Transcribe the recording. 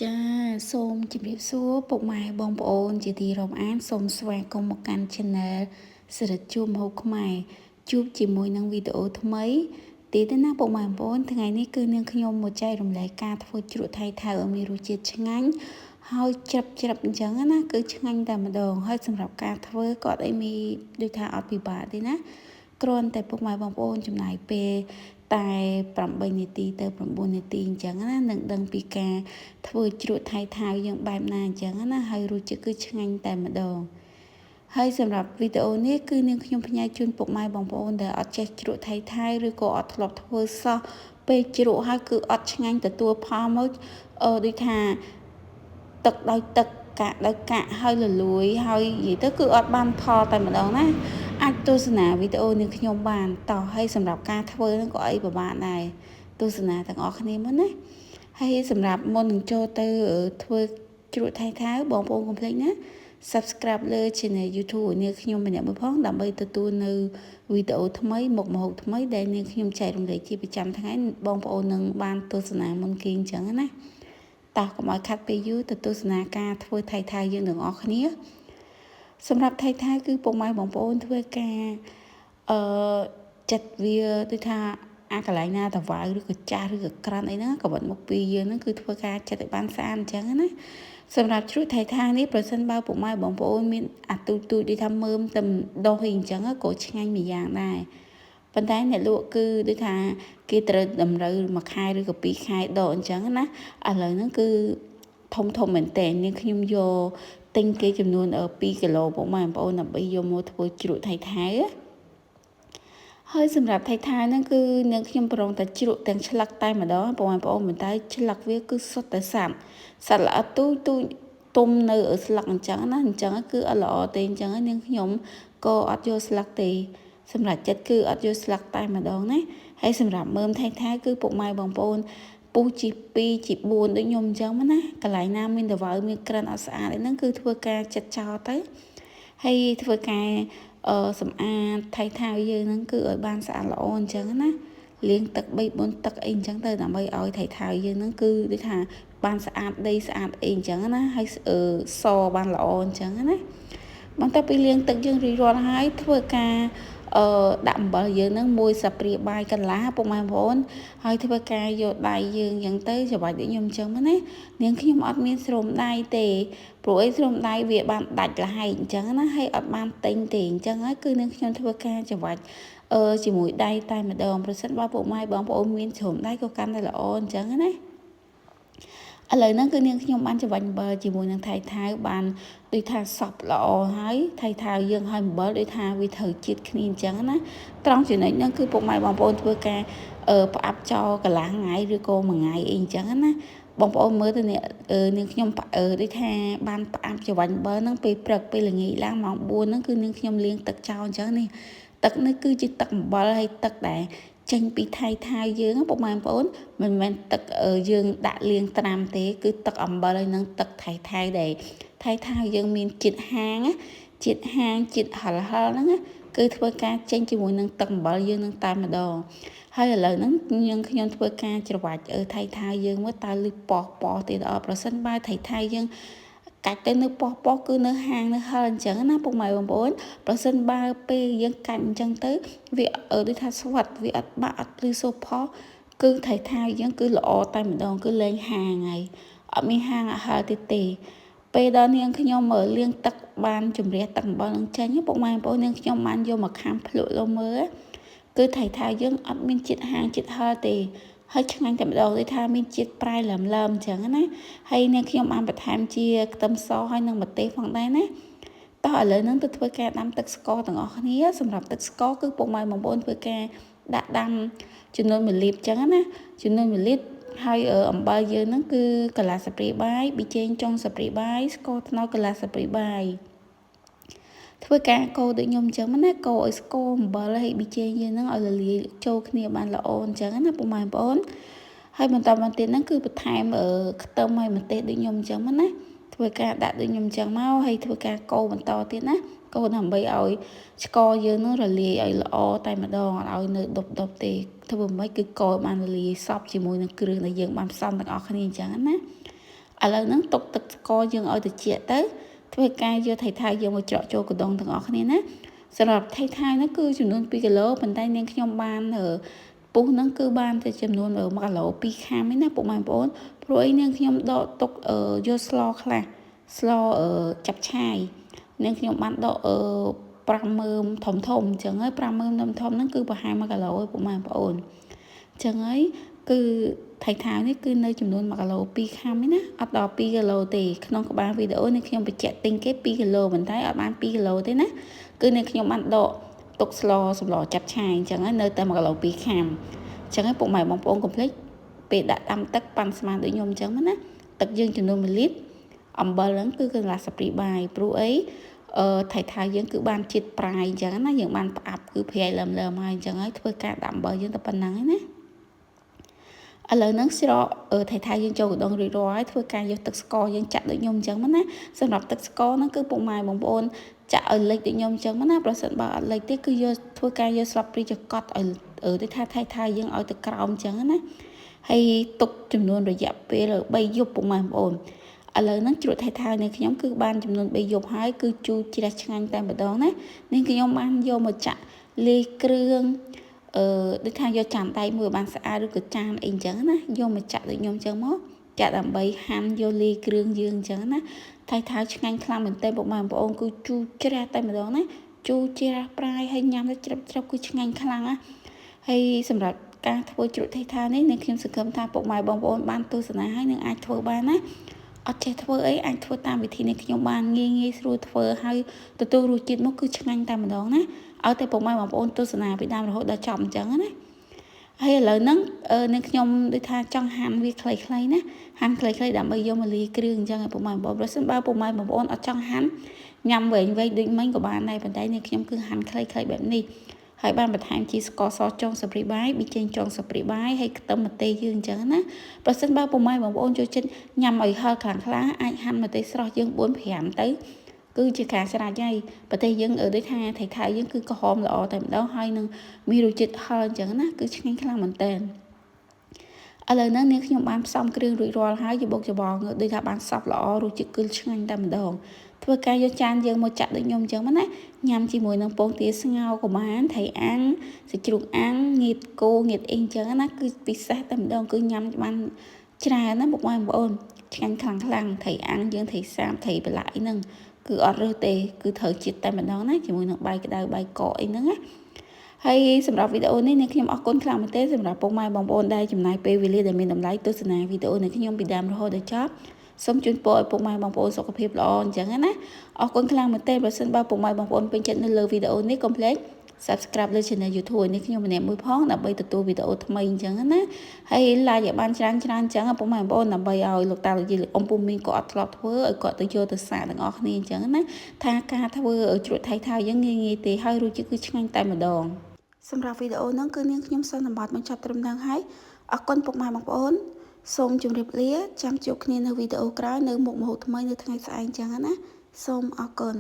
ចាសូមជម្រាបសួរពុកម៉ែបងប្អូនជាទីរាប់អានសូមស្វាគមន៍មកកាន់ Channel សិរិទ្ធជួបម្ហូបខ្មែរជួបជាមួយនឹងវីដេអូថ្មីទីទៅណាពុកម៉ែបងប្អូនថ្ងៃនេះគឺនាងខ្ញុំមកចែករំលែកការធ្វើជ្រក់ថៃឲ្យមានរសជាតិឆ្ងាញ់ហើយច្រាប់អញ្ចឹងណាគឺឆ្ងាញ់តែម្ដងហើយសម្រាប់ការធ្វើក៏អត់អីមានដូចថាអត់ពិបាកទេណាគ្រាន់តែពុកម៉ែបងប្អូនចំណាយពេលតែ8នាទីទៅ9នាទីអញ្ចឹងណានឹងដឹងពីការធ្វើជ្រក់ថៃយើងបែបណាអញ្ចឹងណាហើយរសជាតិគឺឆ្ងាញ់តែម្ដងហើយសម្រាប់វីដេអូនេះគឺនាងខ្ញុំផ្ញើជូនពុកម៉ែបងប្អូនដែលអត់ចេះជ្រក់ថៃឬក៏អត់ធ្លាប់ធ្វើសោះពេលជ្រក់ហើយគឺអត់ឆ្ងាញ់ទទួលផលមកដូចថាទឹកដោយទឹកកាក់ដោយកាក់ហើយលលួយហើយនិយាយទៅគឺអត់បានផលតែម្ដងណាអាចទស្សនាវីដេអូនាងខ្ញុំបានតោះហើយសម្រាប់ការធ្វើហ្នឹងក៏អីពិបាកដែរទស្សនាទាំងអស់គ្នាមកណាហើយសម្រាប់មុននឹងចូលទៅធ្វើជ្រក់ថៃបងប្អូនកុំភ្លេចណា Subscribe លើ Channel YouTube នាងខ្ញុំម្នាក់មួយផងដើម្បីទទួលនៅវីដេអូថ្មីមុខម្ហូបថ្មីដែលនាងខ្ញុំចែករំលែកជាប្រចាំថ្ងៃបងប្អូននឹងបានទស្សនាមុនគេអញ្ចឹងណាតោះកុំឲ្យខាត់ពេលយូរទៅទស្សនាការធ្វើថៃយើងទាំងអស់គ្នាសម្រាប់ថៃគឺពុកម៉ែបងប្អូនធ្វើការចិត្តវាដូចថាអាកន្លែងណាតវ៉ៅឬក៏ចាស់ឬក៏ក្រាន់អីហ្នឹងក៏បាត់មកពីយើងហ្នឹងគឺធ្វើការចិត្តឲ្យបានស្អាតអញ្ចឹងណាសម្រាប់ជ្រក់ថៃនេះប្រសិនបើពុកម៉ែបងប្អូនមានអាទូដូចថាមើមតែដោះអីអញ្ចឹងក៏ឆ្ងាញ់មួយយ៉ាងដែរប៉ុន្តែអ្នកលក់គឺដូចថាគេត្រូវតម្រូវ1ខែឬក៏2ខែដកអញ្ចឹងណាឥឡូវហ្នឹងគឺធំមែនតើនាងខ្ញុំយកទិញគេចំនួន2គីឡូពុកម៉ែបងប្អូនដើម្បីយកមកធ្វើជ្រក់ថៃហើយសម្រាប់ថៃហ្នឹងគឺនាងខ្ញុំប្រងតែជ្រក់ទាំងឆ្លឹកតែម្ដងបងប្អូនមិនតែឆ្លឹកវាគឺសុទ្ធតែសត្វល្អិតទូទុំនៅស្លឹកអញ្ចឹងណាអញ្ចឹងគឺអត់ល្អទេអញ្ចឹងនាងខ្ញុំក៏អត់យកស្លឹកទេសម្រាប់ចិត្តគឺអត់យកស្លឹកតែម្ដងណាហើយសម្រាប់មើមថៃគឺពុកម៉ែបងប្អូនពុះជា2ជា4ដូចខ្ញុំអញ្ចឹងណាកន្លែងណាមានតវ៉ៅមានក្រិនអត់ស្អាតហ្នឹងគឺធ្វើការចិត្តចោលទៅហើយធ្វើការសម្អាតថៃយើងហ្នឹងគឺឲ្យបានស្អាតល្អអញ្ចឹងណាលាងទឹក3 4ទឹកអីអញ្ចឹងទៅដើម្បីឲ្យថៃយើងហ្នឹងគឺដូចថាបានស្អាតដីស្អាតអីអញ្ចឹងណាហើយសបានល្អអញ្ចឹងណាបន្ទាប់ពីលាងទឹកយើងរួចរាល់ហើយធ្វើការដាក់អំបិលយើងហ្នឹង1ស្លាបព្រាបាយកន្លះពុកម៉ែបងប្អូនហើយធ្វើការយកដៃយើងអញ្ចឹងទៅច្របាច់ដូចខ្ញុំអញ្ចឹងណានាងខ្ញុំអត់មានស្រោមដៃទេព្រោះអីស្រោមដៃវាបានដាច់លហែកអញ្ចឹងណាហើយអត់បានតេញទេអញ្ចឹងហើយគឺនាងខ្ញុំធ្វើការច្របាច់ជាមួយដៃតែម្ដងប្រសិនបើពុកម៉ែបងប្អូនមានស្រោមដៃក៏កាន់តែល្អអញ្ចឹងណាឥឡូវហ្នឹងគឺនាងខ្ញុំបានច្របាច់អំបិលជាមួយនឹងថៃបានដូចថាសពល្អហើយថៃយើងឲ្យអំបិលដូចថាវាត្រូវជាតិគ្នាអញ្ចឹងណាត្រង់ចំណុចហ្នឹងគឺពុកម៉ែបងប្អូនធ្វើការផ្អាប់ចោលកន្លះថ្ងៃឬក៏1ថ្ងៃអីអញ្ចឹងណាបងប្អូនមើលទៅនាងខ្ញុំដូចថាបានផ្អាប់ច្របាច់អំបិលហ្នឹងពេលព្រឹកពេលល្ងាចឡើងម៉ោង4ហ្នឹងគឺនាងខ្ញុំលាងទឹកចោលអញ្ចឹងនេះទឹកនេះគឺជាទឹកអំបិលហើយទឹកដែលចេញពីថៃយើងពុកម៉ែបងប្អូនមិនមែនទឹកយើងដាក់លាងត្រាំទេគឺទឹកអំបិលហើយនឹងទឹកថៃដែលថៃយើងមានជាតិហាងជាតិហឹលហ្នឹងគឺធ្វើការចេញជាមួយនឹងទឹកអំបិលយើងនឹងតែម្ដងហើយឥឡូវហ្នឹងខ្ញុំធ្វើការច្របាច់ថៃយើងមើលតើលឺប៉ោះទៀតអត់ប្រសិនបើថៃយើងកាច់ទៅនៅប៉ោះគឺនៅហាងនៅហឹលអញ្ចឹងណាពុកម៉ែបងប្អូនប្រសិនបើពេលយើងកាច់អញ្ចឹងទៅវាដូចថាស្វិតវាអត់បាក់អត់ភ្លឺសូផោគឺថៃយើងគឺល្អតែម្ដងគឺលែងហាងហើយអត់មានហាងអត់ហឹលទេពេលដល់នាងខ្ញុំលាងទឹកបានជំរះទឹកអំបិលនឹងចេញពុកម៉ែបងប្អូននាងខ្ញុំបានយកមកខាំភ្លក់លោមើលគឺថៃយើងអត់មានជាតិហាងជាតិហឹលទេហើយឆ្ងាញ់តែម្ដងដូចថាមានជាតិប្រៃឡឹមអញ្ចឹងណាហើយនាងខ្ញុំបានបន្ថែមជាខ្ទឹមសហើយនិងម្ទេសផងដែរណាតោះឥឡូវហ្នឹងទៅធ្វើការដាំទឹកស្ករទាំងអស់គ្នាសម្រាប់ទឹកស្ករគឺពុកម៉ែបងប្អូនធ្វើការដាក់ដាំចំនួន1លីត្រអញ្ចឹងណាចំនួន1លីត្រហើយអំបិលយើងហ្នឹងគឺកន្លះស្លាបព្រាបាយប៊ីចេងចុងស្លាបព្រាបាយស្ករត្នោតកន្លះស្លាបព្រាបាយធ្វើការកូរដូចខ្ញុំអញ្ចឹងណាកូរឲ្យស្ករអំបិលហើយប៊ីចេងយើងហ្នឹងឲ្យរលាយចូលគ្នាបានល្អអញ្ចឹងណាពុកម៉ែបងប្អូនហើយបន្តមកទៀតហ្នឹងគឺបន្ថែមខ្ទឹមហើយម្ទេសដូចខ្ញុំអញ្ចឹងណាធ្វើការដាក់ដូចខ្ញុំអញ្ចឹងមកហើយធ្វើការកូរបន្តទៀតណាកូរដើម្បីឲ្យស្ករយើងនឹងរលាយឲ្យល្អតែម្ដងអត់ឲ្យនៅដុបទេធ្វើមិនគឺកូរបានរលាយសពជាមួយនឹងគ្រឿងដែលយើងបានផ្សំទាំងអស់គ្នាអញ្ចឹងណា ឥឡូវហ្នឹងទុកទឹកស្ករយើងឲ្យត្រជាក់ទៅធ្វើការយកថៃថៅយើងមកច្រកចូលកណ្ដុងទាំងអស់គ្នាណាសម្រាប់ថៃថៅហ្នឹងគឺចំនួន2គីឡូប៉ុន្តែនាងខ្ញុំបានពុះហ្នឹងគឺបានតែចំនួន1គីឡូ2ខាំឯណាពុកម៉ែបងប្អូនព្រោះអីនាងខ្ញុំដកទុកយកស្លខ្លះស្លចាប់ឆាយនាងខ្ញុំបានដក5មើមធំអញ្ចឹងហើយ5មើមធំហ្នឹងគឺប្រហែល1គីឡូឯពុកម៉ែបងប្អូនអញ្ចឹងហើយគឺថៃថៅនេះគឺនៅចំនួន1គីឡូ2ខាំឯណាអត់ដល់2គីឡូទេក្នុងក្បាលវីដេអូនេះខ្ញុំបញ្ជាក់ទិញគេ2គីឡូប៉ុន្តែអត់បាន2គីឡូទេណាគឺនៅខ្ញុំបានដកទុកស្លសម្លចាប់ឆាយអញ្ចឹងហើយនៅតែ1គីឡូ2ខាំអញ្ចឹងហើយពុកម៉ែបងប្អូនកុំភ្លេចពេលដាក់ដាំទឹកប៉ាន់ស្មានដូចខ្ញុំអញ្ចឹងណាទឹកយើងចំនួន1លីត្រអំបិលហ្នឹងគឺកន្លះស្លាបព្រាបាយព្រោះអីថៃថៅយើងគឺបានជាតិប្រៃអញ្ចឹងណាយើងបានផ្អាប់គឺប្រៃលឹមហើយអញ្ចឹងហើយធ្វើការដាក់អំបិលយើងតែប៉ុណ្ណឹងឯណាឥឡូវហ្នឹងស្រកថៃថៅយើងចូលកណ្ដុងរួចរាល់ហើយធ្វើការយកទឹកស្ករយើងចាក់ដូចខ្ញុំអញ្ចឹងណាសម្រាប់ទឹកស្ករហ្នឹងគឺពុកម៉ែបងប្អូនចាក់ឲ្យលិចដូចខ្ញុំអញ្ចឹងណាប្រសិនបើអត់លិចទេគឺយកធ្វើការយកស្លាបព្រាចកត់ឲ្យដូចថាថៃថៅយើងឲ្យទៅក្រោមអញ្ចឹងណាហើយទុកចំនួនរយៈពេល3យប់ពុកម៉ែបងប្អូនឥឡូវហ្នឹងជ្រក់ថៃថៅនៃខ្ញុំគឺបានចំនួន3យប់ហើយគឺជូរជ្រះឆ្ងាញ់តែម្ដងណានេះខ្ញុំបានយកមកចាក់លាយគ្រឿងដូចថាយកចានដៃមួយបានស្អាតឬក៏ចានអីអញ្ចឹងណាយកមកចាក់ដូចខ្ញុំអញ្ចឹងមកចាក់ដើម្បីហាន់យកលាយគ្រឿងយើងអញ្ចឹងណាថៃថៅឆ្ងាញ់ខ្លាំងមែនទែនបងប្អូនគឺជូរជ្រះតែម្ដងណាជូរជ្រះប្រៃហើយញ៉ាំទៅជ្រឹបគឺឆ្ងាញ់ខ្លាំងណាហើយសម្រាប់ការធ្វើជ្រក់ថៃថៅនេះនឹងខ្ញុំសង្ឃឹមថាពុកម៉ែបងប្អូនបានទស្សនាហើយនឹងអាចធ្វើបានណាអត់ចេះធ្វើអីអាចធ្វើតាមវិធីនេះខ្ញុំបានងាយស្រួលធ្វើហើយទទួលរសជាតិមកគឺឆ្ងាញ់តែម្ដងណាឲ្យតែពុកម៉ែបងប្អូនទស្សនាពីដើមរហូតដល់ចប់អញ្ចឹងណាហើយឥឡូវហ្នឹងនឹងខ្ញុំដូចថាចង់ហាន់វាខ្លីៗណាហាន់ខ្លីៗដើម្បីយកមកលាយគ្រឿងអញ្ចឹងឲ្យពុកម៉ែបងប្អូនប្រសិនបើពុកម៉ែបងប្អូនអត់ចង់ហាន់ញ៉ាំវែងដូចមិញក៏បានដែរប៉ុន្តែនេះខ្ញុំគឺហាន់ខ្លីៗបែបនេះហើយបានបន្ថែមជីស្ករសចុងស្លាបព្រាបាយប៊ីចេងចុងស្លាបព្រាបាយហើយខ្ទឹមម្ទេសយើងអញ្ចឹងណាប្រសិនបើពុកម៉ែបងប្អូនចូលចិត្តញ៉ាំឲ្យហឹរខ្លាំងអាចហាន់ម្ទេសស្រស់យើង4 5ទៅគឺជាការស្រេចហើយប្រទេសយើងដូចថាថៃថៅយើងគឺក្រហមល្អតែម្ដងហើយនឹងមានរសជាតិហឹរអញ្ចឹងណាគឺឆ្ងាញ់ខ្លាំងមែនតើឥឡូវហ្នឹងនាងខ្ញុំបានផ្សំគ្រឿងរួចរាល់ហើយច្បងដូចថាបានសព្វល្អរសជាតិគឺឆ្ងាញ់តែម្ដងធ្វើការយកចានយើងមកចាក់ដូចខ្ញុំអញ្ចឹងណាញ៉ាំជាមួយនឹងពងទាស្ងោរក៏បានថៃអាំងសាច់ជ្រូកអាំងងៀតគោងៀតអីអញ្ចឹងណាគឺពិសេសតែម្ដងគឺញ៉ាំបានច្រើនណាបងប្អូនឆ្ងាញ់ខ្លាំងថៃអាំងយើងថៃសាបថៃបន្លាក់អីហ្នឹងគឺអត់រើសទេគឺត្រូវជាតិតែម្ដងណាជាមួយនឹងបាយក្តៅបាយកកអីហ្នឹងណាហើយសម្រាប់វីដេអូនេះនាងខ្ញុំអរគុណខ្លាំងមែនទែនសម្រាប់ពុកម៉ែបងប្អូនដែលចំណាយពេលវេលាដែលមានតម្លៃទស្សនាវីដេអូនេះខ្ញុំពីដើមរហូតដល់ចប់សូមជូនពរឲ្យពុកម៉ែបងប្អូនសុខភាពល្អអញ្ចឹងណាអរគុណខ្លាំងមែនទែនបើសិនបើពុកម៉ែបងប្អូនពេញចិត្តនៅលើវីដេអូនេះកុំភ្លេច subscribe លើ channel YouTube នេះខ្ញុំម្នាក់មួយផងដើម្បីទទួលវីដេអូថ្មីអញ្ចឹងណាហើយ like ឲ្យបានច្រើនអញ្ចឹងពុកម៉ែបងប្អូនដើម្បីឲ្យលោកតាលោកយាយលោកអ៊ំពុំមីងក៏អត់ធ្លាប់ធ្វើឲ្យគាត់ទៅយកទៅសាកទាំងអស់គ្នាអញ្ចឹងណាថាការធ្វើជ្រក់ថៃថៅយើងងាយទេហើយរសជាតិគឺឆ្ងាញ់តែម្ដងសម្រាប់វីដេអូហ្នឹងគឺនាងខ្ញុំសូមតំបត់បញ្ចប់ត្រឹមហ្នឹងហើយអរគុណពុកម៉ែបងប្អូនសូមជម្រាបលាចាំជួបគ្នានៅវីដេអូក្រោយនៅមុខម្ហូបថ្មីនៅថ្ងៃស្អែកអញ្ចឹងណាសូមអរគុណ